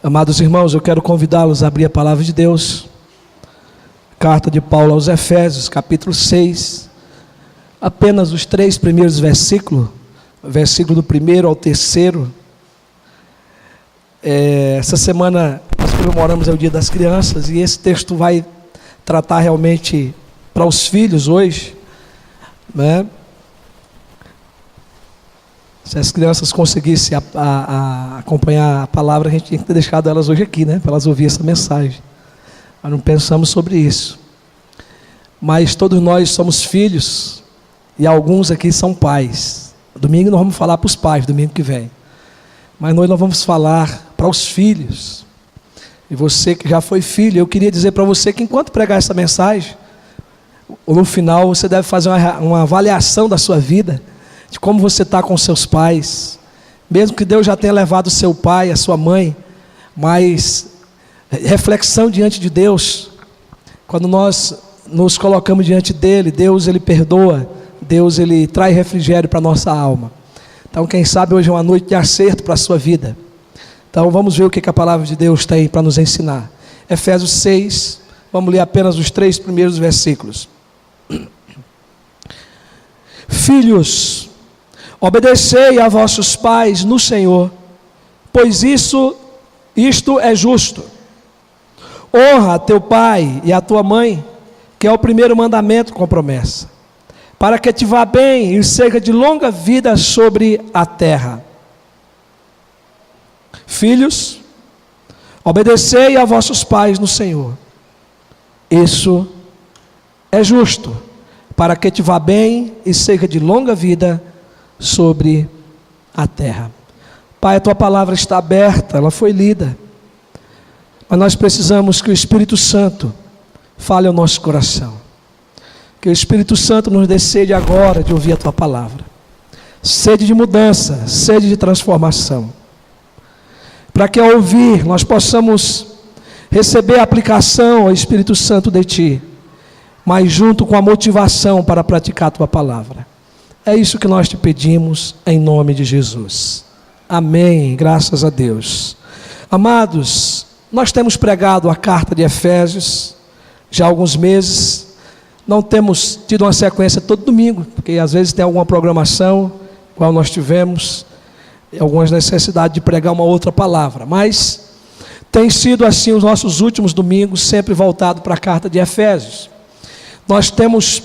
Amados irmãos, eu quero convidá-los a abrir a palavra de Deus. Carta de Paulo aos Efésios, capítulo 6. Apenas os 3 primeiros versículos, versículo do 1º ao 3º. Essa semana nós comemoramos o Dia das Crianças e esse texto vai tratar realmente para os filhos hoje, né? Se as crianças conseguissem acompanhar a palavra, a gente tinha que ter deixado elas hoje aqui, né? Para elas ouvirem essa mensagem. Nós não pensamos sobre isso. Mas todos nós somos filhos e alguns aqui são pais. Domingo nós vamos falar para os pais, domingo que vem. Mas nós vamos falar para os filhos. E você que já foi filho, eu queria dizer para você que enquanto pregar essa mensagem, ou no final você deve fazer uma avaliação da sua vida, de como você está com seus pais, mesmo que Deus já tenha levado o seu pai, a sua mãe, mas reflexão diante de Deus, quando nós nos colocamos diante dele, Deus ele perdoa, Deus ele traz refrigério para a nossa alma. Então quem sabe hoje é uma noite de acerto para a sua vida. Então vamos ver o que a palavra de Deus tem para nos ensinar. Efésios 6, vamos ler apenas os 3 primeiros versículos. Filhos, obedecei a vossos pais no Senhor, pois isto é justo. Honra a teu pai e a tua mãe, que é o primeiro mandamento com promessa, para que te vá bem e seja de longa vida sobre a terra. Filhos, obedecei a vossos pais no Senhor. Isso é justo, para que te vá bem e seja de longa vida sobre a terra. Pai, a tua palavra está aberta, ela foi lida, mas nós precisamos que o Espírito Santo fale ao nosso coração, que o Espírito Santo nos dê sede agora de ouvir a tua palavra, sede de mudança, sede de transformação, para que ao ouvir nós possamos receber a aplicação ao Espírito Santo de ti, mas junto com a motivação para praticar a tua palavra. É isso que nós te pedimos em nome de Jesus. Amém, graças a Deus. Amados, nós temos pregado a carta de Efésios já há alguns meses. Não temos tido uma sequência todo domingo, porque às vezes tem alguma programação, igual nós tivemos, algumas necessidades de pregar uma outra palavra, mas tem sido assim os nossos últimos domingos, sempre voltado para a carta de Efésios. Nós temos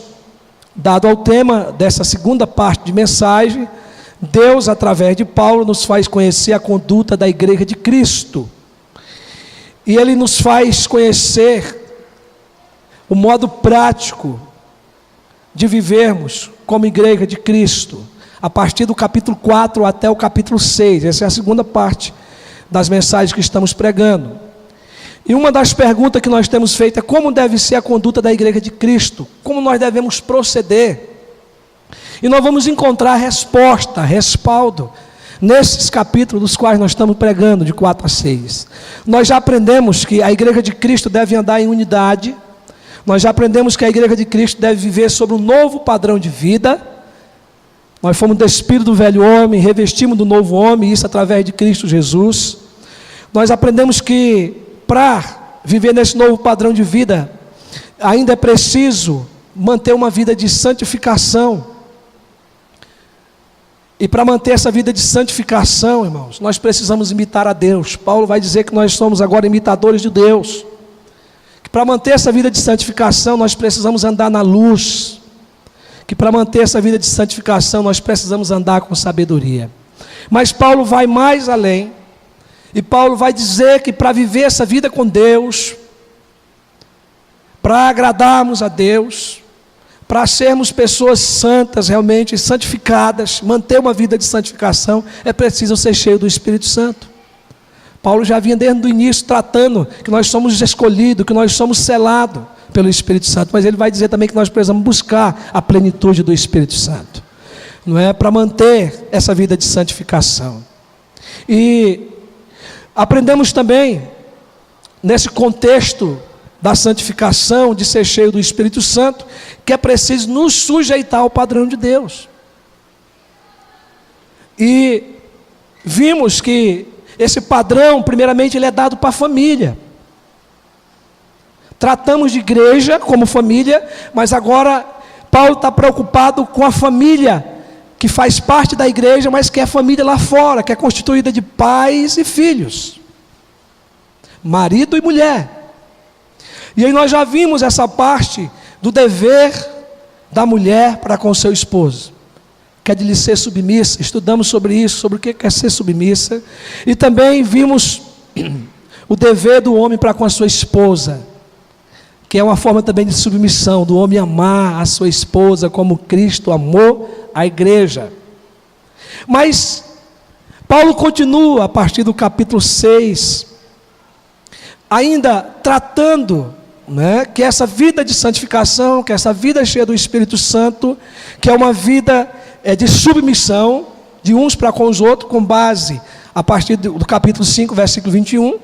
dado ao tema dessa segunda parte de mensagem, Deus, através de Paulo, nos faz conhecer a conduta da igreja de Cristo. E ele nos faz conhecer o modo prático de vivermos como igreja de Cristo, a partir do capítulo 4 até o capítulo 6. Essa é a segunda parte das mensagens que estamos pregando. E uma das perguntas que nós temos feito é como deve ser a conduta da igreja de Cristo, como nós devemos proceder. E nós vamos encontrar resposta, respaldo, nesses capítulos dos quais nós estamos pregando, de 4 a 6. Nós já aprendemos que a igreja de Cristo deve andar em unidade, nós já aprendemos que a igreja de Cristo deve viver sobre um novo padrão de vida. Nós fomos despidos do velho homem, revestimos do novo homem, isso através de Cristo Jesus. Nós aprendemos que para viver nesse novo padrão de vida, ainda é preciso manter uma vida de santificação. E para manter essa vida de santificação, irmãos, nós precisamos imitar a Deus. Paulo vai dizer que nós somos agora imitadores de Deus. Que para manter essa vida de santificação, nós precisamos andar na luz. Que para manter essa vida de santificação, nós precisamos andar com sabedoria. Mas Paulo vai mais além. E Paulo vai dizer que para viver essa vida com Deus, para agradarmos a Deus, para sermos pessoas santas, realmente santificadas, manter uma vida de santificação, é preciso ser cheio do Espírito Santo. Paulo já vinha desde o início tratando que nós somos escolhidos, que nós somos selados pelo Espírito Santo, mas ele vai dizer também que nós precisamos buscar a plenitude do Espírito Santo, não é? Para manter essa vida de santificação. E aprendemos também, nesse contexto da santificação, de ser cheio do Espírito Santo, que é preciso nos sujeitar ao padrão de Deus. E vimos que esse padrão, primeiramente, ele é dado para a família. Tratamos de igreja como família, mas agora Paulo está preocupado com a família que faz parte da igreja, mas que é família lá fora, que é constituída de pais e filhos, marido e mulher. E aí nós já vimos essa parte do dever da mulher para com seu esposo, que é de lhe ser submissa. Estudamos sobre isso, sobre o que é ser submissa, e também vimos o dever do homem para com a sua esposa, que é uma forma também de submissão, do homem amar a sua esposa como Cristo amou a igreja. Mas Paulo continua a partir do capítulo 6, ainda tratando, que essa vida de santificação, que essa vida cheia do Espírito Santo, que é uma vida de submissão de uns para com os outros, com base a partir do capítulo 5, versículo 21,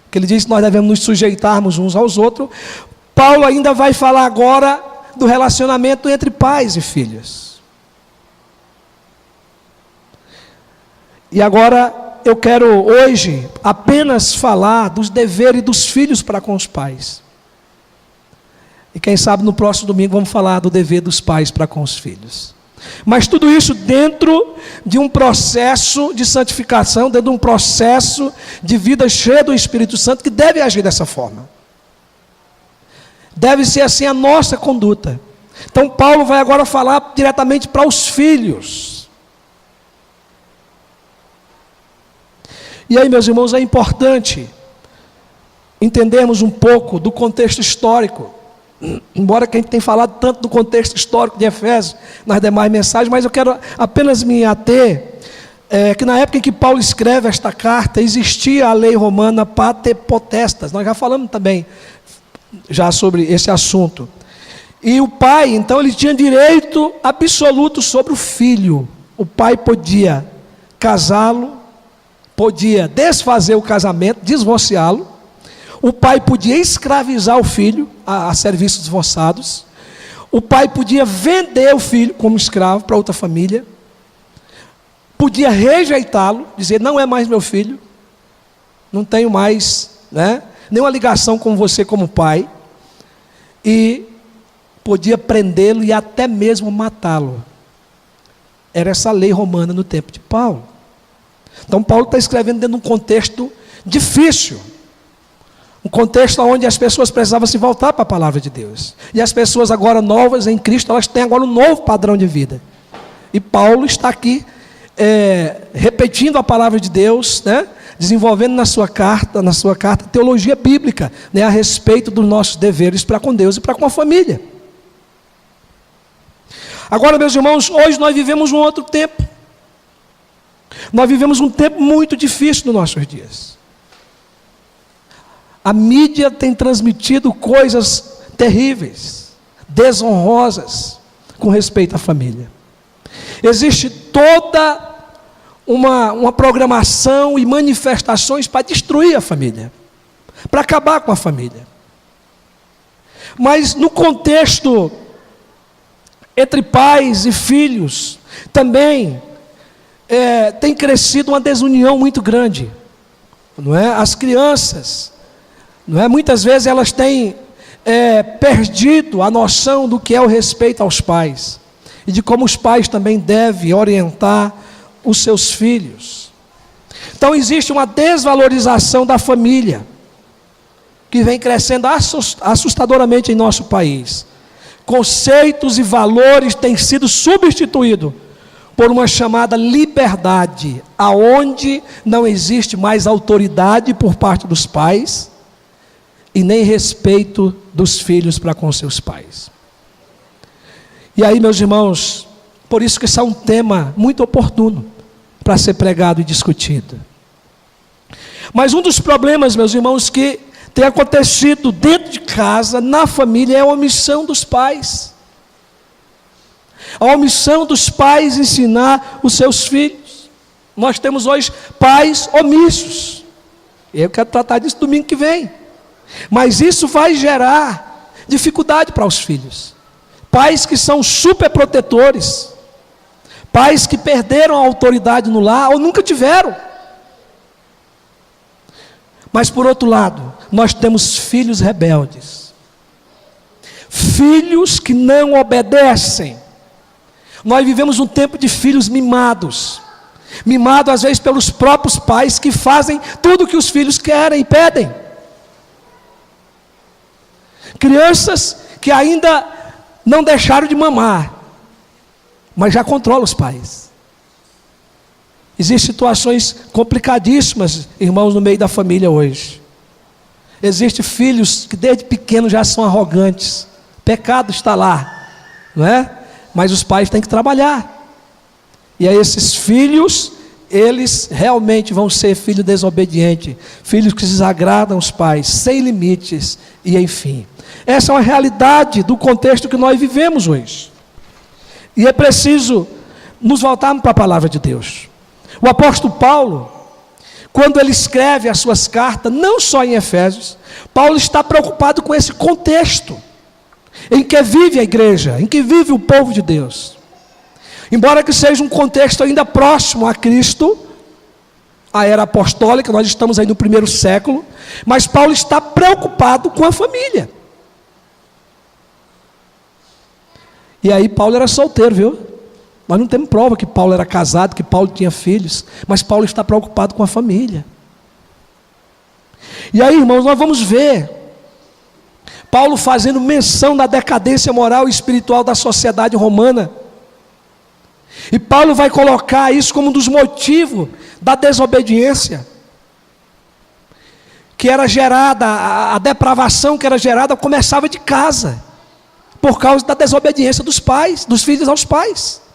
que ele diz que nós devemos nos sujeitarmos uns aos outros. Paulo ainda vai falar agora do relacionamento entre pais e filhos. E agora eu quero hoje apenas falar dos deveres dos filhos para com os pais. E quem sabe no próximo domingo vamos falar do dever dos pais para com os filhos. Mas tudo isso dentro de um processo de santificação, dentro de um processo de vida cheia do Espírito Santo, que deve agir dessa forma. Deve ser assim a nossa conduta. Então Paulo vai agora falar diretamente para os filhos. E aí, meus irmãos, é importante entendermos um pouco do contexto histórico. Embora que a gente tenha falado tanto do contexto histórico de Efésios nas demais mensagens, mas eu quero apenas me ater que na época em que Paulo escreve esta carta, existia a lei romana pater potestas. Nós já falamos também já sobre esse assunto. E o pai, então, ele tinha direito absoluto sobre o filho. O pai podia casá-lo, podia desfazer o casamento, divorciá-lo. O pai podia escravizar o filho a serviços forçados. O pai podia vender o filho como escravo para outra família. Podia rejeitá-lo, dizer: não é mais meu filho, não tenho mais, nenhuma ligação com você como pai. E podia prendê-lo e até mesmo matá-lo. Era essa lei romana no tempo de Paulo. Então Paulo está escrevendo dentro de um contexto difícil, um contexto onde as pessoas precisavam se voltar para a palavra de Deus, e as pessoas agora novas em Cristo, elas têm agora um novo padrão de vida, e Paulo está aqui repetindo a palavra de Deus, desenvolvendo na sua carta teologia bíblica, a respeito dos nossos deveres para com Deus e para com a família. Agora, meus irmãos, hoje nós vivemos um outro tempo. Nós vivemos um tempo muito difícil nos nossos dias. A mídia tem transmitido coisas terríveis, desonrosas, com respeito à família. Existe toda uma programação e manifestações para destruir a família, para acabar com a família. Mas no contexto entre pais e filhos, também tem crescido uma desunião muito grande, As crianças, muitas vezes elas têm perdido a noção do que é o respeito aos pais, e de como os pais também devem orientar os seus filhos. Então existe uma desvalorização da família, que vem crescendo assustadoramente em nosso país. Conceitos e valores têm sido substituídos por uma chamada liberdade, aonde não existe mais autoridade por parte dos pais, e nem respeito dos filhos para com seus pais. E aí, meus irmãos, por isso que esse é um tema muito oportuno para ser pregado e discutido. Mas um dos problemas, meus irmãos, que tem acontecido dentro de casa, na família, é a omissão dos pais. A omissão dos pais ensinar os seus filhos. Nós temos hoje pais omissos. Eu quero tratar disso domingo que vem. Mas isso vai gerar dificuldade para os filhos. Pais que são super protetores. Pais que perderam a autoridade no lar ou nunca tiveram. Mas por outro lado, nós temos filhos rebeldes, filhos que não obedecem. Nós vivemos um tempo de filhos mimados, mimados às vezes pelos próprios pais, que fazem tudo o que os filhos querem e pedem. Crianças que ainda não deixaram de mamar, mas já controlam os pais. Existem situações complicadíssimas, irmãos, no meio da família hoje. Existem filhos que desde pequenos já são arrogantes. Pecado está lá, não é? Mas os pais têm que trabalhar. E aí esses filhos, eles realmente vão ser filhos desobedientes, filhos que desagradam os pais, sem limites, e enfim. Essa é uma realidade do contexto que nós vivemos hoje. E é preciso nos voltarmos para a palavra de Deus. O apóstolo Paulo, quando ele escreve as suas cartas, não só em Efésios, Paulo está preocupado com esse contexto, em que vive a igreja, em que vive o povo de Deus. Embora que seja um contexto ainda próximo a Cristo, a era apostólica, nós estamos aí no 1º século, mas Paulo está preocupado com a família. E aí Paulo era solteiro, viu? Nós não temos prova que Paulo era casado, que Paulo tinha filhos, mas Paulo está preocupado com a família. E aí, irmãos, nós vamos ver Paulo fazendo menção da decadência moral e espiritual da sociedade romana. E Paulo vai colocar isso como um dos motivos da desobediência que era gerada, a depravação que era gerada começava de casa, por causa da desobediência dos filhos aos pais.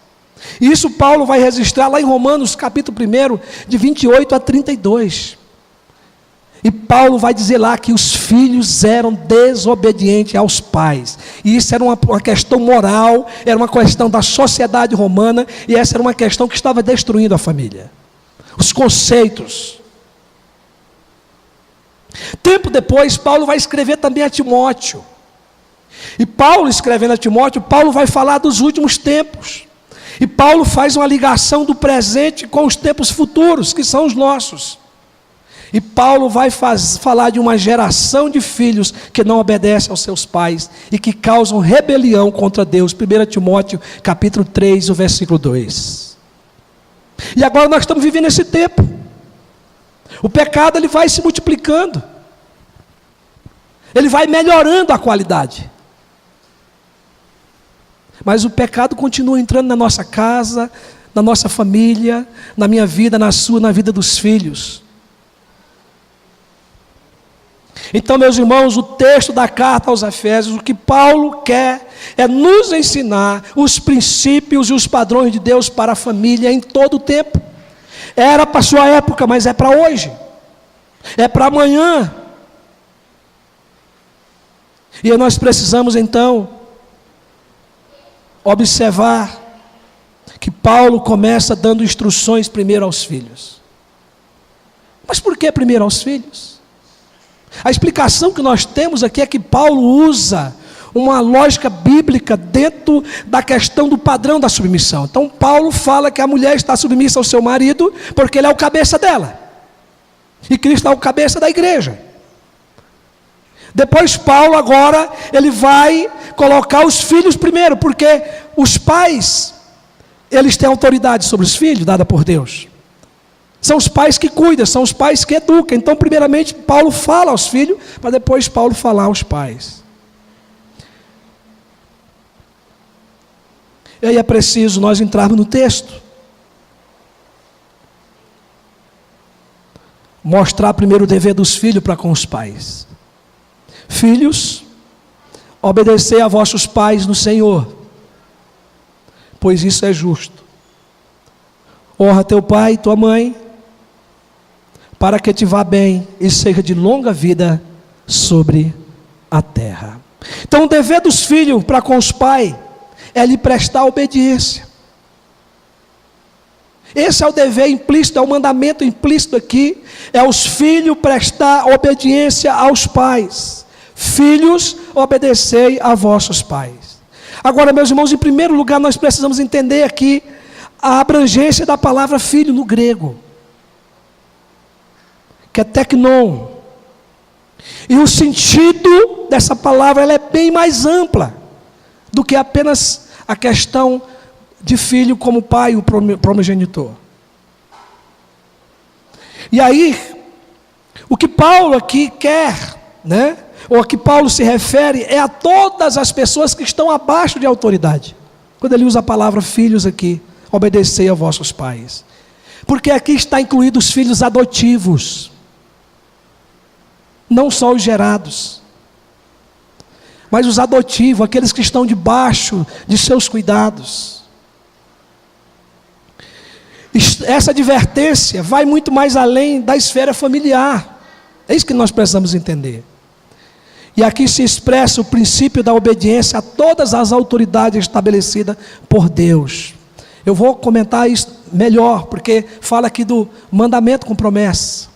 E isso Paulo vai registrar lá em Romanos capítulo 1, de 28 a 32. E Paulo vai dizer lá que os filhos eram desobedientes aos pais. E isso era uma questão moral, era uma questão da sociedade romana, e essa era uma questão que estava destruindo a família. Os conceitos. Tempo depois, Paulo vai escrever também a Timóteo. E Paulo, escrevendo a Timóteo, Paulo vai falar dos últimos tempos. E Paulo faz uma ligação do presente com os tempos futuros, que são os nossos. E Paulo vai falar de uma geração de filhos que não obedecem aos seus pais e que causam rebelião contra Deus. 1 Timóteo capítulo 3, o versículo 2. E agora nós estamos vivendo esse tempo. O pecado ele vai se multiplicando. Ele vai melhorando a qualidade. Mas o pecado continua entrando na nossa casa, na nossa família, na minha vida, na sua, na vida dos filhos. Então, meus irmãos, o texto da carta aos Efésios, o que Paulo quer é nos ensinar os princípios e os padrões de Deus para a família em todo o tempo. Era para a sua época, mas é para hoje. É para amanhã. E nós precisamos então observar que Paulo começa dando instruções primeiro aos filhos. Mas por que primeiro aos filhos? A explicação que nós temos aqui é que Paulo usa uma lógica bíblica dentro da questão do padrão da submissão. Então Paulo fala que a mulher está submissa ao seu marido porque ele é o cabeça dela. E Cristo é o cabeça da igreja. Depois Paulo agora, ele vai colocar os filhos primeiro, porque os pais, eles têm autoridade sobre os filhos, dada por Deus. São os pais que cuidam, são os pais que educam. Então primeiramente Paulo fala aos filhos, para depois Paulo falar aos pais. E aí é preciso nós entrarmos no texto. Mostrar primeiro o dever dos filhos para com os pais. Filhos, obedecei a vossos pais no Senhor, pois isso é justo. Honra teu pai e tua mãe, para que te vá bem e seja de longa vida sobre a terra. Então o dever dos filhos para com os pais é lhe prestar obediência. Esse é o dever implícito, é o mandamento implícito aqui, é os filhos prestar obediência aos pais. Filhos, obedecei a vossos pais. Agora, meus irmãos, em primeiro lugar, nós precisamos entender aqui a abrangência da palavra filho no grego, que é teknon. E o sentido dessa palavra ela é bem mais ampla do que apenas a questão de filho como pai, o primogenitor. E aí, o que Paulo aqui quer, né? Ou a que Paulo se refere, é a todas as pessoas que estão abaixo de autoridade. Quando ele usa a palavra filhos aqui, obedecei a vossos pais. Porque aqui está incluído os filhos adotivos, não só os gerados, mas os adotivos, aqueles que estão debaixo de seus cuidados. Essa advertência vai muito mais além da esfera familiar. É isso que nós precisamos entender. E aqui se expressa o princípio da obediência a todas as autoridades estabelecidas por Deus. Eu vou comentar isso melhor, porque fala aqui do mandamento com promessa,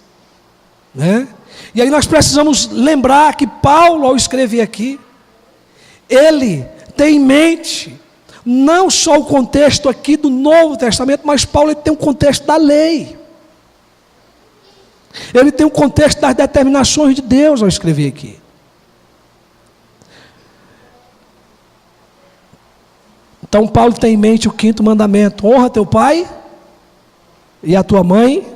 né? E aí nós precisamos lembrar que Paulo, ao escrever aqui, ele tem em mente não só o contexto aqui do Novo Testamento, mas Paulo ele tem um contexto da lei. Ele tem um contexto das determinações de Deus ao escrever aqui. Então Paulo tem em mente o 5º mandamento: honra teu pai e a tua mãe,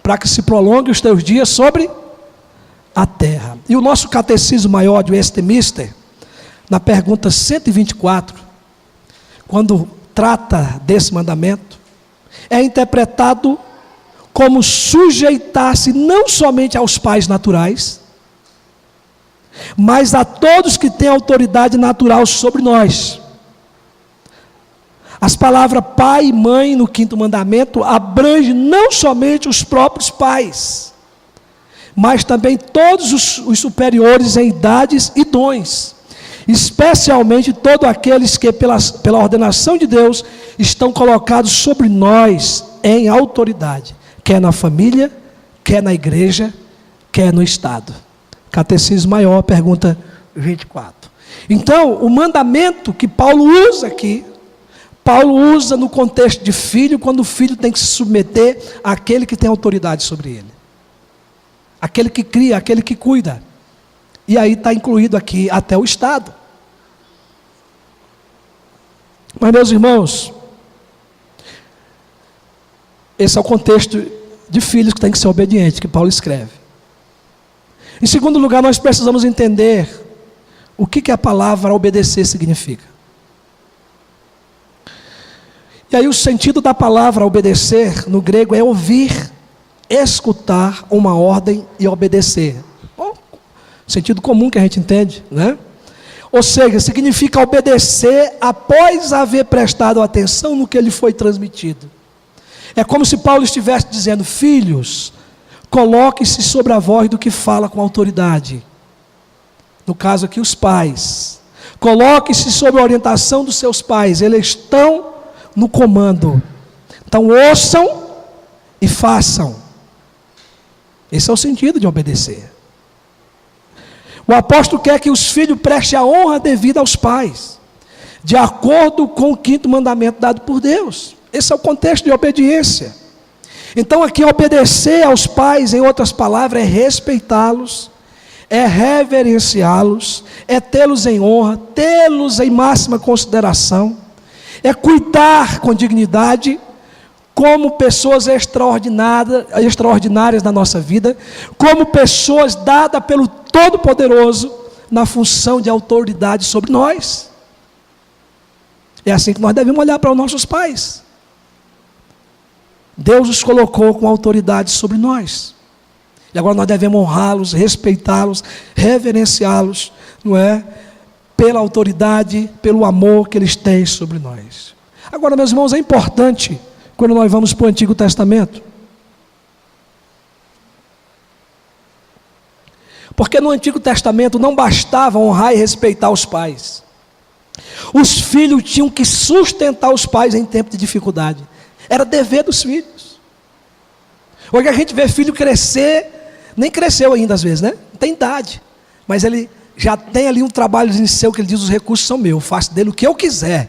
para que se prolongue os teus dias sobre a terra. E o nosso catecismo maior de Westminster, na pergunta 124, quando trata desse mandamento, é interpretado como sujeitar-se não somente aos pais naturais, mas a todos que têm autoridade natural sobre nós. As palavras pai e mãe no 5º mandamento abrange não somente os próprios pais, mas também todos os superiores em idades e dons, especialmente todos aqueles que pela ordenação de Deus estão colocados sobre nós em autoridade, quer na família, quer na igreja, quer no Estado. Catecismo Maior, pergunta 24. Então, o mandamento que Paulo usa aqui, Paulo usa no contexto de filho, quando o filho tem que se submeter àquele que tem autoridade sobre ele, aquele que cria, aquele que cuida. E aí está incluído aqui até o Estado. Mas, meus irmãos, esse é o contexto de filhos que tem que ser obediente, que Paulo escreve. Em segundo lugar, nós precisamos entender o que a palavra obedecer significa. E aí o sentido da palavra obedecer no grego é ouvir, escutar uma ordem e obedecer. Bom, sentido comum que a gente entende, né? Ou seja, significa obedecer após haver prestado atenção no que lhe foi transmitido. É como se Paulo estivesse dizendo: filhos, coloque-se sobre a voz do que fala com autoridade. No caso aqui, os pais. Coloque-se sob a orientação dos seus pais, eles estão no comando. Então ouçam e façam. Esse é o sentido de obedecer. O apóstolo quer que os filhos prestem a honra devida aos pais, de acordo com o 5º mandamento dado por Deus. Esse é o contexto de obediência. Então aqui obedecer aos pais, em outras palavras, é respeitá-los, é reverenciá-los, é tê-los em honra, tê-los em máxima consideração, é cuidar com dignidade, como pessoas extraordinárias na nossa vida, como pessoas dadas pelo Todo-Poderoso na função de autoridade sobre nós. É assim que nós devemos olhar para os nossos pais. Deus os colocou com autoridade sobre nós. E agora nós devemos honrá-los, respeitá-los, reverenciá-los, não é? Pela autoridade, pelo amor que eles têm sobre nós. Agora, meus irmãos, é importante, quando nós vamos para o Antigo Testamento, porque no Antigo Testamento não bastava honrar e respeitar os pais. Os filhos tinham que sustentar os pais em tempo de dificuldade. Era dever dos filhos. Hoje a gente vê filho crescer, nem cresceu ainda às vezes, né? Não tem idade, mas ele já tem ali um trabalhozinho seu que ele diz: os recursos são meus, eu faço dele o que eu quiser,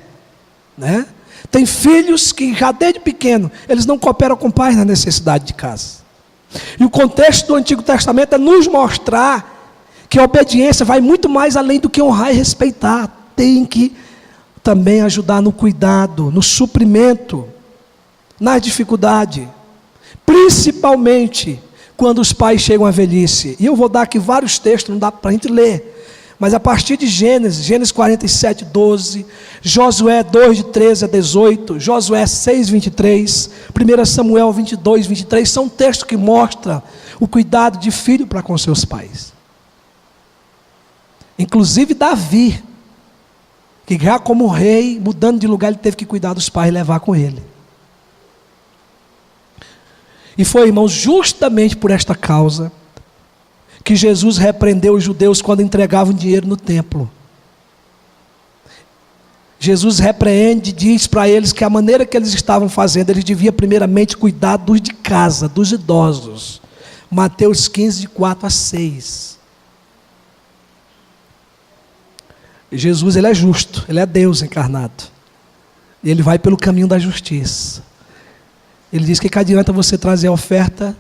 né? Tem filhos que já desde pequeno, eles não cooperam com o pai na necessidade de casa. E o contexto do Antigo Testamento é nos mostrar que a obediência vai muito mais além do que honrar e respeitar. Tem que também ajudar no cuidado, no suprimento, na dificuldade, principalmente quando os pais chegam à velhice. E eu vou dar aqui vários textos, não dá para a gente ler, mas a partir de Gênesis 47, 12, Josué 2, de 13 a 18, Josué 6, 23, 1 Samuel 22, 23, são textos que mostram o cuidado de filho para com seus pais. Inclusive Davi, que já como rei, mudando de lugar, ele teve que cuidar dos pais e levar com ele. E foi, irmãos, justamente por esta causa que Jesus repreendeu os judeus quando entregavam dinheiro no templo. Jesus repreende e diz para eles que a maneira que eles estavam fazendo, eles deviam primeiramente cuidar dos de casa, dos idosos. Mateus 15, de 4 a 6. Jesus, ele é justo, ele é Deus encarnado. E ele vai pelo caminho da justiça. Ele diz que adianta você trazer a oferta,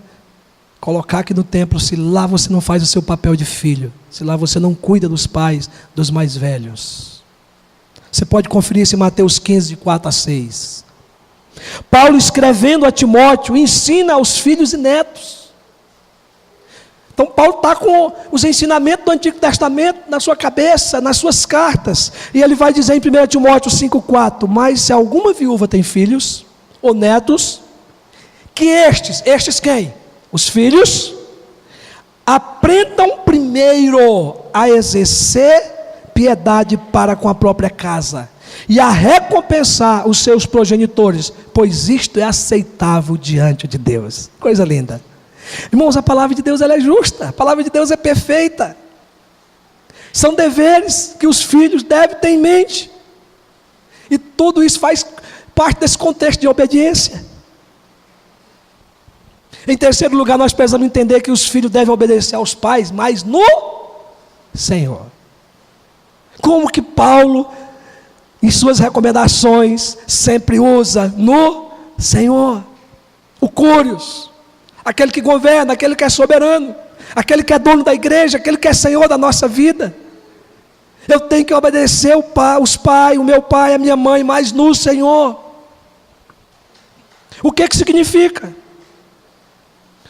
colocar aqui no templo, se lá você não faz o seu papel de filho, se lá você não cuida dos pais, dos mais velhos. Você pode conferir isso em Mateus 15, de 4 a 6. Paulo, escrevendo a Timóteo, ensina aos filhos e netos. Então Paulo está com os ensinamentos do Antigo Testamento na sua cabeça, nas suas cartas. E ele vai dizer em 1 Timóteo 5,4: mas se alguma viúva tem filhos ou netos, que estes quem? Os filhos, aprendam primeiro a exercer piedade para com a própria casa e a recompensar os seus progenitores, pois isto é aceitável diante de Deus. Coisa linda. Irmãos, a palavra de Deus, ela é justa, a palavra de Deus é perfeita. São deveres que os filhos devem ter em mente, e tudo isso faz parte desse contexto de obediência. Em terceiro lugar, nós precisamos entender que os filhos devem obedecer aos pais, mas no Senhor. Como que Paulo, em suas recomendações, sempre usa no Senhor. O Curios, aquele que governa, aquele que é soberano, aquele que é dono da igreja, aquele que é Senhor da nossa vida. Eu tenho que obedecer os pais, o meu pai, a minha mãe, mas no Senhor. O que significa?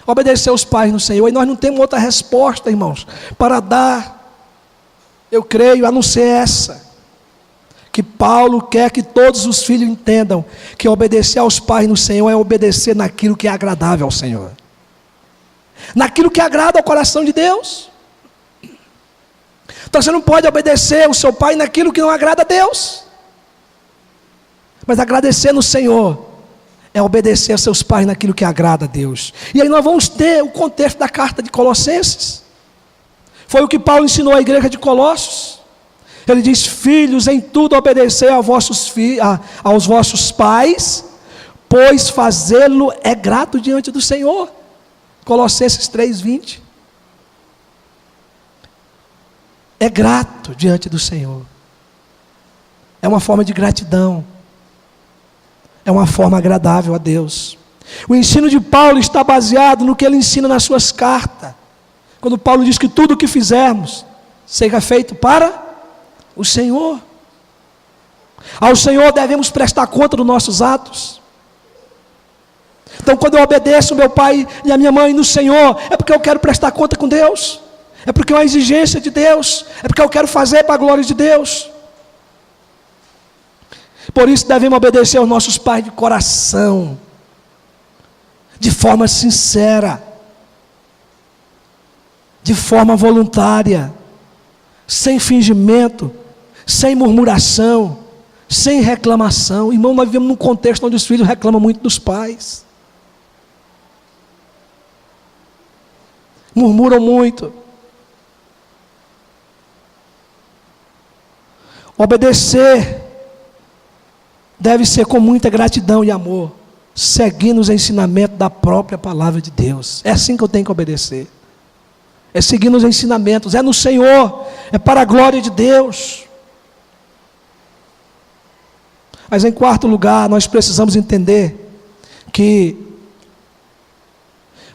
Obedecer os pais no Senhor. E nós não temos outra resposta, irmãos, para dar, eu creio, a não ser essa. Que Paulo quer que todos os filhos entendam que obedecer aos pais no Senhor é obedecer naquilo que é agradável ao Senhor, naquilo que agrada ao coração de Deus. Então você não pode obedecer o seu pai naquilo que não agrada a Deus, mas agradecer no Senhor é obedecer a seus pais naquilo que agrada a Deus. E aí nós vamos ter o contexto da carta de Colossenses. Foi o que Paulo ensinou à igreja de Colossos. Ele diz: filhos, em tudo obedecei aos vossos pais, pois fazê-lo é grato diante do Senhor. Colossenses 3:20. É grato diante do Senhor. É uma forma de gratidão. É uma forma agradável a Deus. O ensino de Paulo está baseado no que ele ensina nas suas cartas. Quando Paulo diz que tudo o que fizermos seja feito para o Senhor. Ao Senhor devemos prestar conta dos nossos atos. Então, quando eu obedeço o meu pai e a minha mãe no Senhor, é porque eu quero prestar conta com Deus, é porque é uma exigência de Deus, é porque eu quero fazer para a glória de Deus. Por isso devemos obedecer aos nossos pais de coração, de forma sincera, de forma voluntária, sem fingimento, sem murmuração, sem reclamação. Irmão, nós vivemos num contexto onde os filhos reclamam muito dos pais, murmuram muito. Obedecer deve ser com muita gratidão e amor, seguindo os ensinamentos da própria palavra de Deus. É assim que eu tenho que obedecer. É seguindo os ensinamentos, é no Senhor, é para a glória de Deus. Mas em quarto lugar, nós precisamos entender que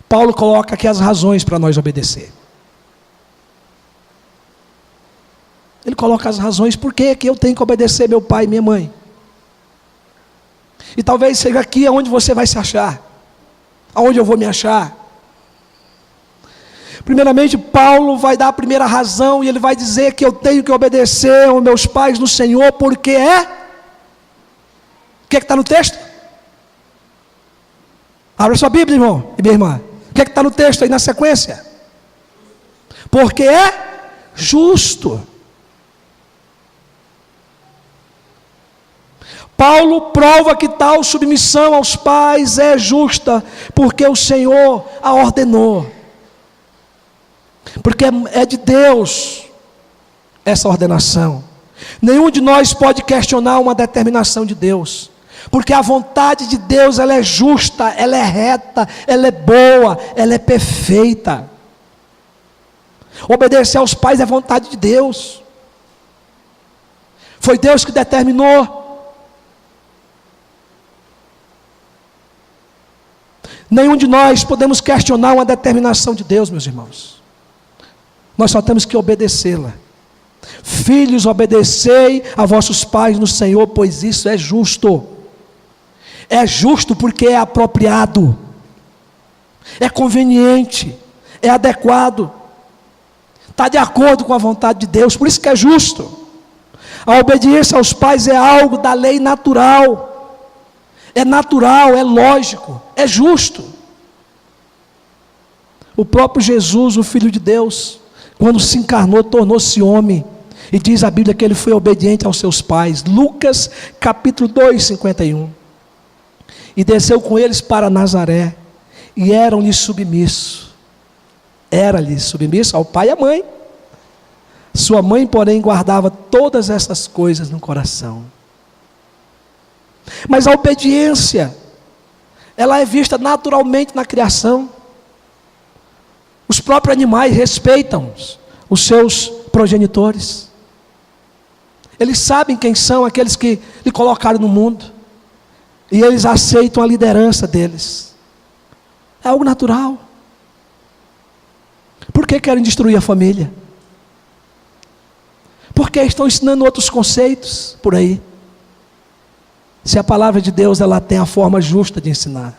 Paulo coloca aqui as razões para nós obedecer. Ele coloca as razões por que eu tenho que obedecer meu pai e minha mãe. E talvez seja aqui aonde você vai se achar, aonde eu vou me achar. Primeiramente, Paulo vai dar a primeira razão e ele vai dizer que eu tenho que obedecer aos meus pais no Senhor, porque o que está no texto? Abra sua Bíblia, irmão e minha irmã. O que está no texto aí na sequência? Porque é justo. Paulo prova que tal submissão aos pais é justa, porque o Senhor a ordenou. Porque é de Deus essa ordenação. Nenhum de nós pode questionar uma determinação de Deus, porque a vontade de Deus, ela é justa, ela é reta, ela é boa, ela é perfeita. Obedecer aos pais é vontade de Deus. Foi Deus que determinou. Nenhum de nós podemos questionar uma determinação de Deus, meus irmãos. Nós só temos que obedecê-la. Filhos, obedecei a vossos pais no Senhor, pois isso é justo. É justo porque é apropriado, é conveniente, é adequado, está de acordo com a vontade de Deus, por isso que é justo. A obediência aos pais é algo da lei natural, é natural, é lógico, é justo. O próprio Jesus, o Filho de Deus, quando se encarnou, tornou-se homem, e diz a Bíblia que ele foi obediente aos seus pais. Lucas capítulo 2, 51. E desceu com eles para Nazaré, e eram-lhe submissos. Era-lhe submisso ao pai e à mãe. Sua mãe, porém, guardava todas essas coisas no coração. Mas a obediência, ela é vista naturalmente na criação. Os próprios animais respeitam os seus progenitores. Eles sabem quem são aqueles que lhe colocaram no mundo, e eles aceitam a liderança deles. É algo natural. Por que querem destruir a família? Porque estão ensinando outros conceitos por aí. Se a palavra de Deus, ela tem a forma justa de ensinar.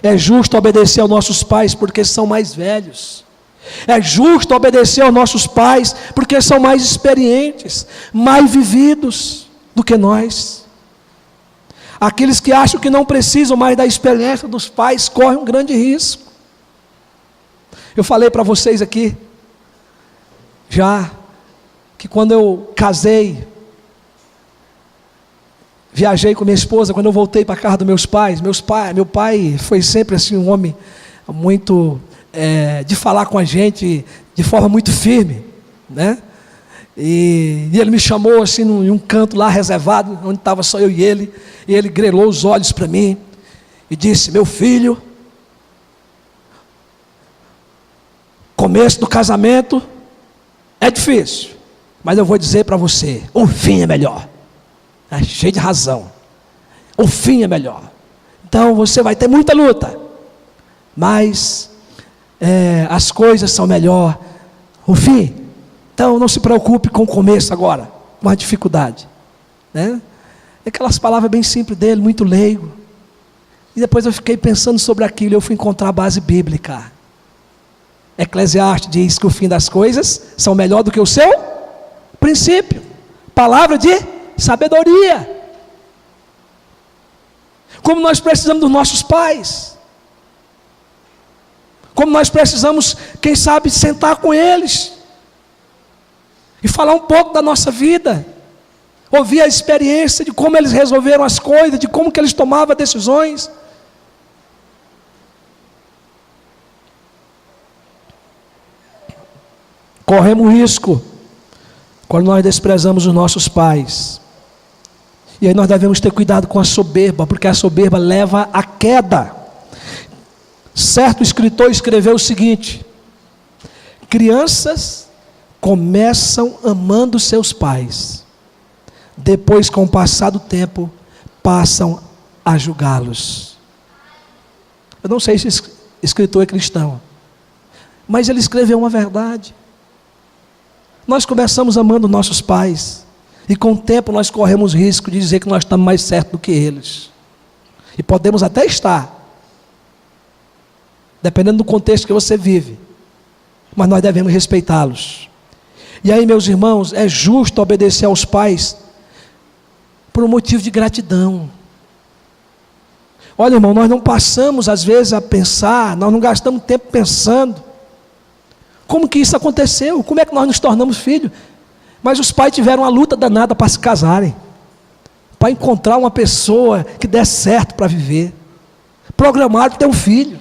É justo obedecer aos nossos pais porque são mais velhos. É justo obedecer aos nossos pais porque são mais experientes, mais vividos do que nós. Aqueles que acham que não precisam mais da experiência dos pais correm um grande risco. Eu falei para vocês aqui já que quando eu casei, viajei com minha esposa, quando eu voltei para a casa dos meus pais, meu pai foi sempre assim um homem muito de falar com a gente de forma muito firme, né? E ele me chamou assim em um canto lá reservado, onde estava só eu e ele grelou os olhos para mim e disse: meu filho, começo do casamento é difícil, mas eu vou dizer para você, o fim é melhor. É cheio de razão. O fim é melhor. Então você vai ter muita luta, mas as coisas são melhor. O fim. Então não se preocupe com o começo agora, com a dificuldade, né? Aquelas palavras bem simples dele, muito leigo. E depois eu fiquei pensando sobre aquilo, e eu fui encontrar a base bíblica. Eclesiastes diz que o fim das coisas são melhor do que o seu princípio. Palavra de sabedoria. Como nós precisamos dos nossos pais, como nós precisamos, quem sabe, sentar com eles e falar um pouco da nossa vida, ouvir a experiência de como eles resolveram as coisas, de como que eles tomavam decisões. Corremos risco quando nós desprezamos os nossos pais. E aí nós devemos ter cuidado com a soberba, porque a soberba leva à queda. Certo escritor escreveu o seguinte: crianças começam amando seus pais, depois, com o passar do tempo, passam a julgá-los. Eu não sei se esse escritor é cristão, mas ele escreveu uma verdade. Nós começamos amando nossos pais, e com o tempo nós corremos risco de dizer que nós estamos mais certos do que eles. E podemos até estar, dependendo do contexto que você vive, mas nós devemos respeitá-los. E aí, meus irmãos, é justo obedecer aos pais por um motivo de gratidão. Olha, irmão, nós não passamos às vezes a pensar, nós não gastamos tempo pensando como que isso aconteceu, como é que nós nos tornamos filhos. Mas os pais tiveram uma luta danada para se casarem, para encontrar uma pessoa que desse certo para viver. Programaram para ter um filho.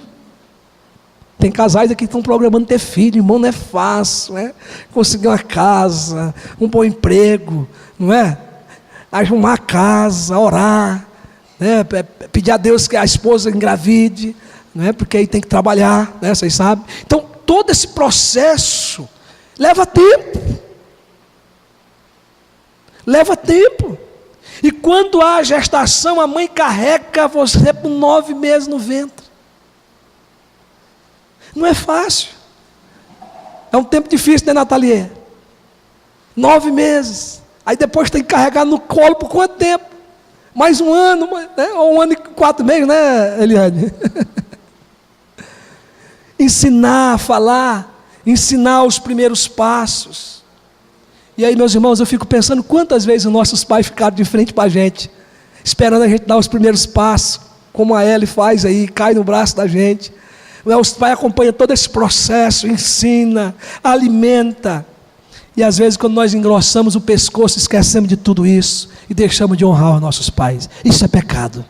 Tem casais aqui que estão programando ter filho, irmão, não é fácil, né? Conseguir uma casa, um bom emprego, não é? Arrumar a casa, orar, né? Pedir a Deus que a esposa engravide, né? Porque aí tem que trabalhar, né? Vocês sabem. Então, todo esse processo leva tempo. Leva tempo. E quando há gestação, a mãe carrega você por 9 meses no ventre. Não é fácil. É um tempo difícil, né, Nathalie? 9 meses. Aí depois tem que carregar no colo por quanto tempo? Mais um ano, né? Ou 1 ano e 4 meses, né, Eliane? Ensinar a falar, ensinar os primeiros passos. E aí, meus irmãos, eu fico pensando quantas vezes os nossos pais ficaram de frente para a gente, esperando a gente dar os primeiros passos, como a Ellie faz aí, cai no braço da gente. Os pais acompanham todo esse processo, ensina, alimenta. E às vezes quando nós engrossamos o pescoço, esquecemos de tudo isso e deixamos de honrar os nossos pais. Isso é pecado.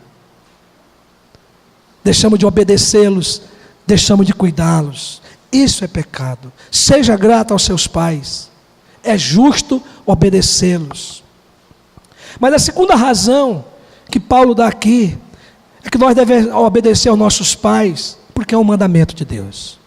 Deixamos de obedecê-los, deixamos de cuidá-los. Isso é pecado. Seja grato aos seus pais. É justo obedecê-los. Mas a segunda razão que Paulo dá aqui é que nós devemos obedecer aos nossos pais, porque é um mandamento de Deus.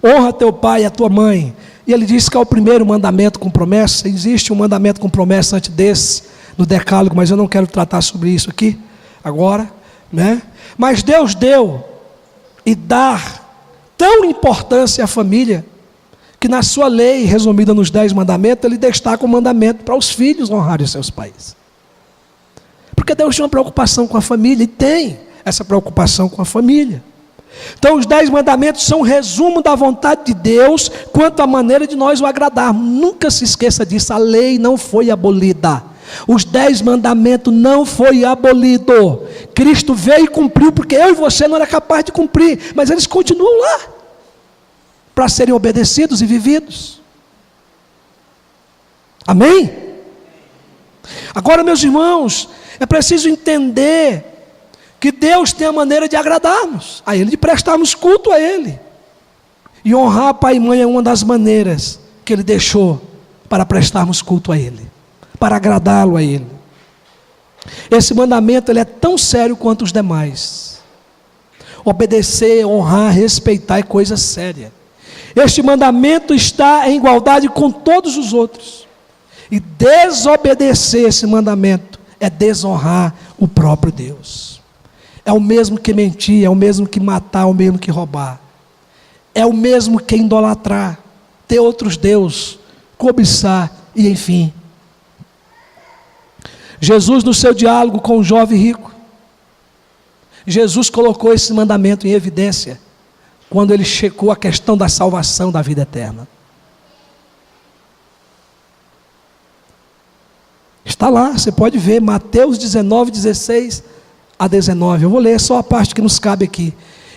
Honra teu pai e a tua mãe. E ele diz que é o primeiro mandamento com promessa. Existe um mandamento com promessa antes desse, no decálogo, mas eu não quero tratar sobre isso aqui, agora, né? Mas Deus deu e dá tão importância à família, que na sua lei, resumida nos 10 mandamentos, ele destaca o mandamento para os filhos honrarem seus pais. Porque Deus tinha uma preocupação com a família, e tem essa preocupação com a família. Então os 10 mandamentos são um resumo da vontade de Deus quanto à maneira de nós o agradarmos. Nunca se esqueça disso, a lei não foi abolida. Os 10 mandamentos não foi abolido. Cristo veio e cumpriu, porque eu e você não era capaz de cumprir, mas eles continuam lá, para serem obedecidos e vividos. Amém? Agora, meus irmãos, é preciso entender que Deus tem a maneira de agradarmos a Ele, de prestarmos culto a Ele. E honrar pai e mãe é uma das maneiras que Ele deixou para prestarmos culto a Ele, para agradá-lo a Ele. Esse mandamento ele é tão sério quanto os demais. Obedecer, honrar, respeitar é coisa séria. Este mandamento está em igualdade com todos os outros. E desobedecer esse mandamento é desonrar o próprio Deus. É o mesmo que mentir, é o mesmo que matar, é o mesmo que roubar. É o mesmo que idolatrar, ter outros deuses, cobiçar e enfim. Jesus, no seu diálogo com o jovem rico, Jesus colocou esse mandamento em evidência quando ele checou a questão da salvação da vida eterna. Está lá, você pode ver, Mateus 19, 16 a 19. Eu vou ler só a parte que nos cabe aqui.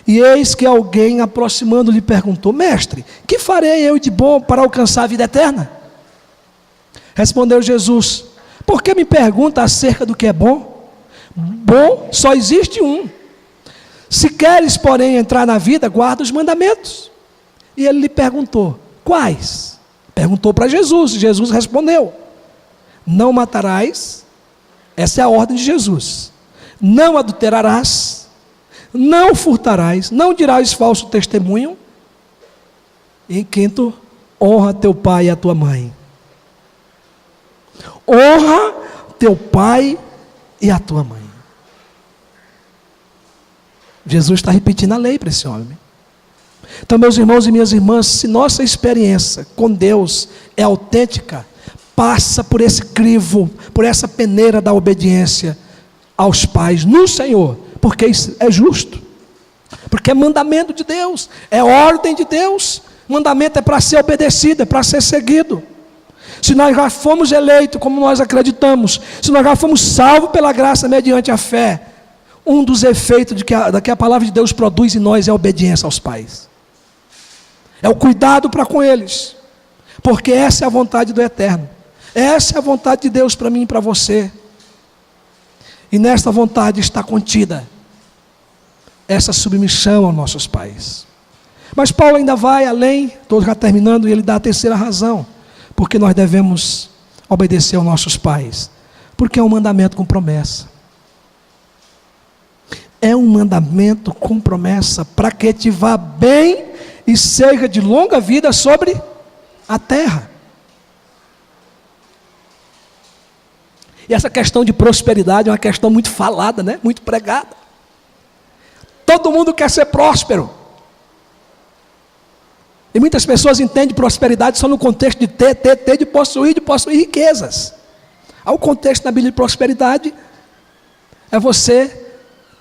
E eis que alguém, aproximando, lhe perguntou: Mestre, que farei eu de bom para alcançar a vida eterna? Respondeu Jesus: Por que me pergunta acerca do que é bom? Bom só existe um. Se queres, porém, entrar na vida, guarda os mandamentos. E ele lhe perguntou: Quais? Perguntou para Jesus. Jesus respondeu: Não matarás. Essa é a ordem de Jesus. Não adulterarás. Não furtarás. Não dirás falso testemunho. E em quinto, honra teu pai e a tua mãe. Honra teu pai e a tua mãe. Jesus está repetindo a lei para esse homem. Então, meus irmãos e minhas irmãs, se nossa experiência com Deus é autêntica, passa por esse crivo, por essa peneira da obediência aos pais no Senhor, porque isso é justo, porque é mandamento de Deus, é ordem de Deus. Mandamento é para ser obedecido, é para ser seguido. Se nós já fomos eleitos como nós acreditamos, se nós já fomos salvos pela graça mediante a fé, um dos efeitos da que a palavra de Deus produz em nós é a obediência aos pais, é o cuidado para com eles, porque essa é a vontade do Eterno, essa é a vontade de Deus para mim e para você, e nesta vontade está contida essa submissão aos nossos pais. Mas Paulo ainda vai além, estou já terminando, e ele dá a terceira razão, porque nós devemos obedecer aos nossos pais, porque é um mandamento com promessa. É um mandamento com promessa, para que te vá bem e seja de longa vida sobre a terra. E essa questão de prosperidade é uma questão muito falada, né? Muito pregada. Todo mundo quer ser próspero. E muitas pessoas entendem prosperidade só no contexto de ter, de possuir riquezas. O contexto da Bíblia de prosperidade é você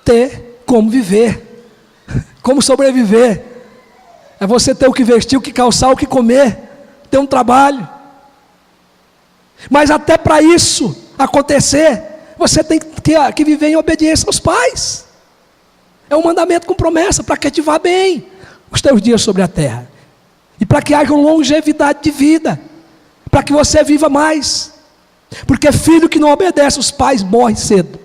ter como viver, como sobreviver. É você ter o que vestir, o que calçar, o que comer, ter um trabalho. Mas até para isso acontecer, você tem que viver em obediência aos pais. É um mandamento com promessa, para que te vá bem os teus dias sobre a terra. E para que haja longevidade de vida, para que você viva mais, porque filho que não obedece os pais morre cedo.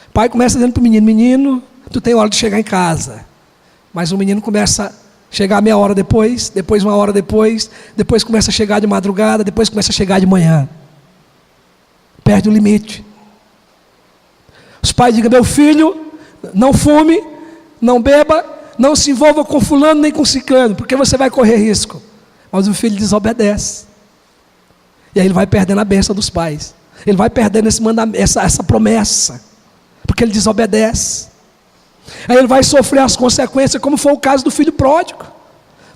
O pai começa dizendo para o menino: menino, tu tem hora de chegar em casa. Mas o menino começa a chegar meia hora depois uma hora depois começa a chegar de madrugada, depois começa a chegar de manhã. Perde o limite. Os pais dizem: meu filho, não fume, não beba, não se envolva com fulano nem com ciclano, porque você vai correr risco. Mas o filho desobedece, e aí ele vai perdendo a bênção dos pais, ele vai perdendo esse mandamento, essa promessa, porque ele desobedece. Aí ele vai sofrer as consequências, como foi o caso do filho pródigo.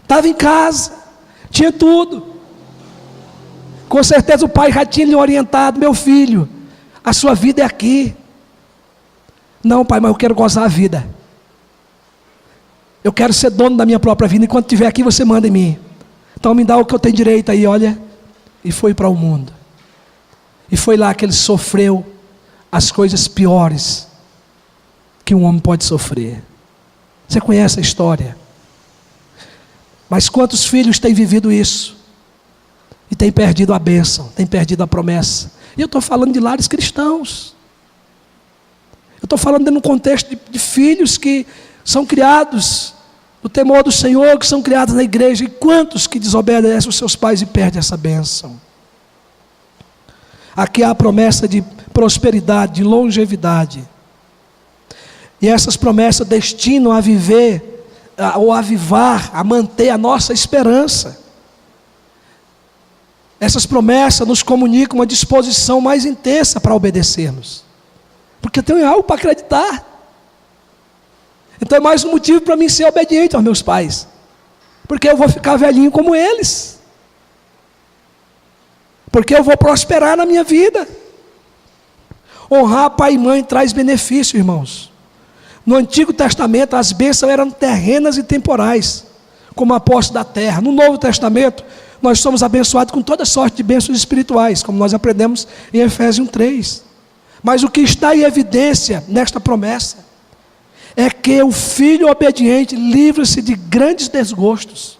Estava em casa, tinha tudo, com certeza o pai já tinha lhe orientado: meu filho, a sua vida é aqui. Não, pai, mas eu quero gozar a vida. Eu quero ser dono da minha própria vida. Enquanto estiver aqui, você manda em mim. Então me dá o que eu tenho direito aí, olha. E foi para o mundo. E foi lá que ele sofreu as coisas piores que um homem pode sofrer. Você conhece a história. Mas quantos filhos têm vivido isso? E têm perdido a bênção, têm perdido a promessa. E eu estou falando de lares cristãos. Eu estou falando no contexto de filhos que são criados no temor do Senhor, que são criados na igreja. E quantos que desobedecem os seus pais e perdem essa bênção? Aqui há a promessa de prosperidade, de longevidade. E essas promessas destinam a viver, ou a avivar, a manter a nossa esperança. Essas promessas nos comunicam uma disposição mais intensa para obedecermos. Porque eu tenho algo para acreditar. Então é mais um motivo para mim ser obediente aos meus pais, porque eu vou ficar velhinho como eles, porque eu vou prosperar na minha vida. Honrar pai e mãe traz benefício, irmãos. No Antigo Testamento as bênçãos eram terrenas e temporais, como a posse da terra. No Novo Testamento nós somos abençoados com toda sorte de bênçãos espirituais, como nós aprendemos em Efésios 3. Mas o que está em evidência nesta promessa é que o filho obediente livra-se de grandes desgostos,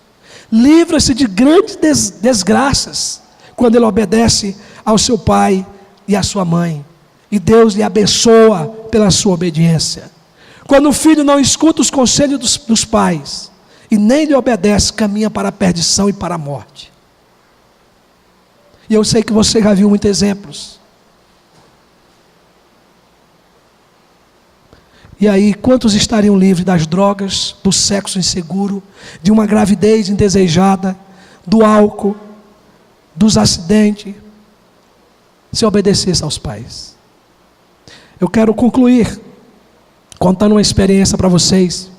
livra-se de grandes desgraças, quando ele obedece ao seu pai e à sua mãe, e Deus lhe abençoa pela sua obediência. Quando o filho não escuta os conselhos dos pais, e nem lhe obedece, caminha para a perdição e para a morte. E eu sei que você já viu muitos exemplos. E aí, quantos estariam livres das drogas, do sexo inseguro, de uma gravidez indesejada, do álcool, dos acidentes, se obedecesse aos pais? Eu quero concluir Contando uma experiência para vocês.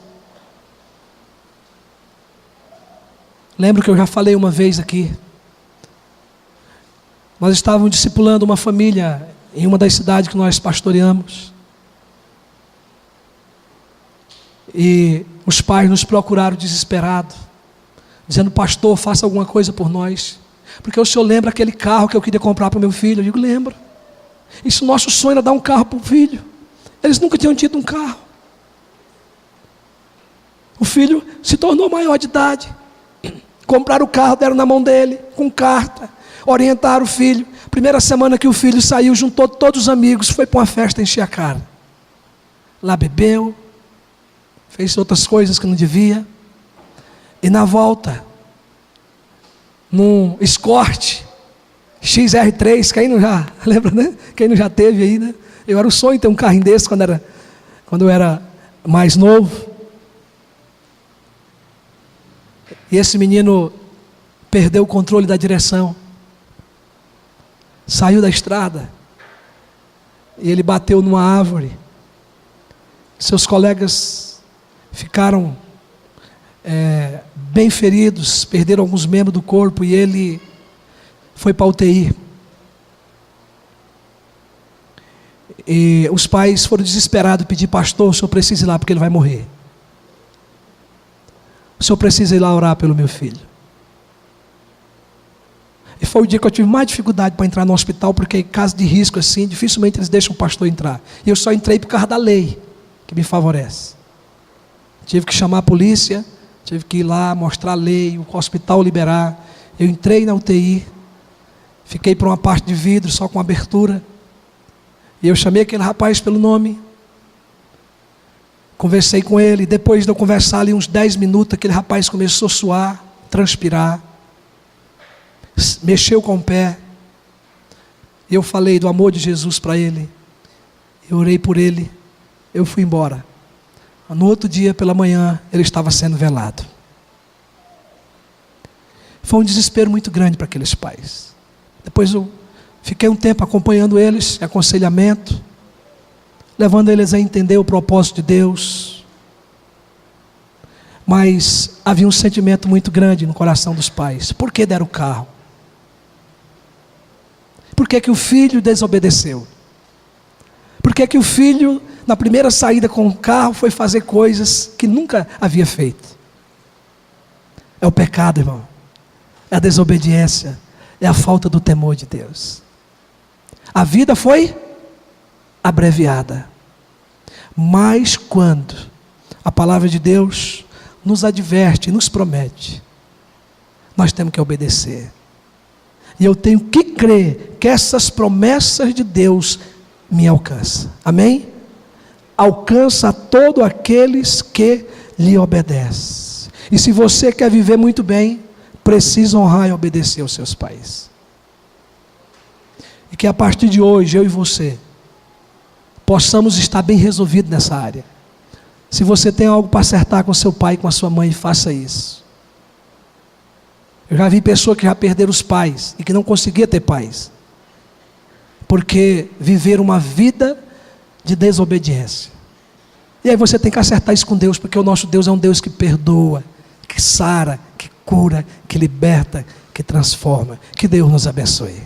Lembro que eu já falei uma vez aqui. Nós estávamos discipulando uma família em uma das cidades que nós pastoreamos. E os pais nos procuraram desesperados, dizendo: pastor, faça alguma coisa por nós, porque o senhor lembra aquele carro que eu queria comprar para o meu filho? Eu digo: lembro. Isso, nosso sonho era dar um carro para o filho. Eles nunca tinham tido um carro. O filho se tornou maior de idade. Compraram o carro, deram na mão dele, com carta. Orientaram o filho. Primeira semana que o filho saiu, juntou todos os amigos, foi para uma festa encher a cara. Lá bebeu, fez outras coisas que não devia. E na volta, num Escort XR3, quem não já, lembra, né? Quem não já teve aí, né? Eu era o sonho ter um carrinho desse quando eu era mais novo. E esse menino perdeu o controle da direção. Saiu da estrada. E ele bateu numa árvore. Seus colegas ficaram bem feridos, perderam alguns membros do corpo e ele foi para a UTI. E os pais foram desesperados, pedir: pastor, o senhor precisa ir lá porque ele vai morrer. O senhor precisa ir lá orar pelo meu filho. E foi o dia que eu tive mais dificuldade para entrar no hospital, porque em caso de risco assim, dificilmente eles deixam o pastor entrar. E eu só entrei por causa da lei, que me favorece. Tive que chamar a polícia, tive que ir lá, mostrar a lei, o hospital liberar. Eu entrei na UTI, fiquei por uma parte de vidro, só com abertura. E eu chamei aquele rapaz pelo nome. Conversei com ele. Depois de eu conversar ali uns 10 minutos, aquele rapaz começou a suar, transpirar. Mexeu com o pé. Eu falei do amor de Jesus para ele. Eu orei por ele. Eu fui embora. No outro dia, pela manhã, ele estava sendo velado. Foi um desespero muito grande para aqueles pais. Depois eu fiquei um tempo acompanhando eles, aconselhamento, levando eles a entender o propósito de Deus. Mas havia um sentimento muito grande no coração dos pais. Por que deram o carro? Por que o filho desobedeceu? Por que o filho, na primeira saída com o carro, foi fazer coisas que nunca havia feito? É o pecado, irmão. É a desobediência. É a falta do temor de Deus. A vida foi abreviada. Mas quando a palavra de Deus nos adverte, nos promete, nós temos que obedecer. E eu tenho que crer que essas promessas de Deus me alcançam. Amém? Alcança a todos aqueles que lhe obedecem. E se você quer viver muito bem, precisa honrar e obedecer aos seus pais. E que a partir de hoje, eu e você, possamos estar bem resolvidos nessa área. Se você tem algo para acertar com seu pai e com a sua mãe, faça isso. Eu já vi pessoas que já perderam os pais e que não conseguiam ter pais, porque viveram uma vida de desobediência. E aí você tem que acertar isso com Deus, porque o nosso Deus é um Deus que perdoa, que sara, que cura, que liberta, que transforma. Que Deus nos abençoe.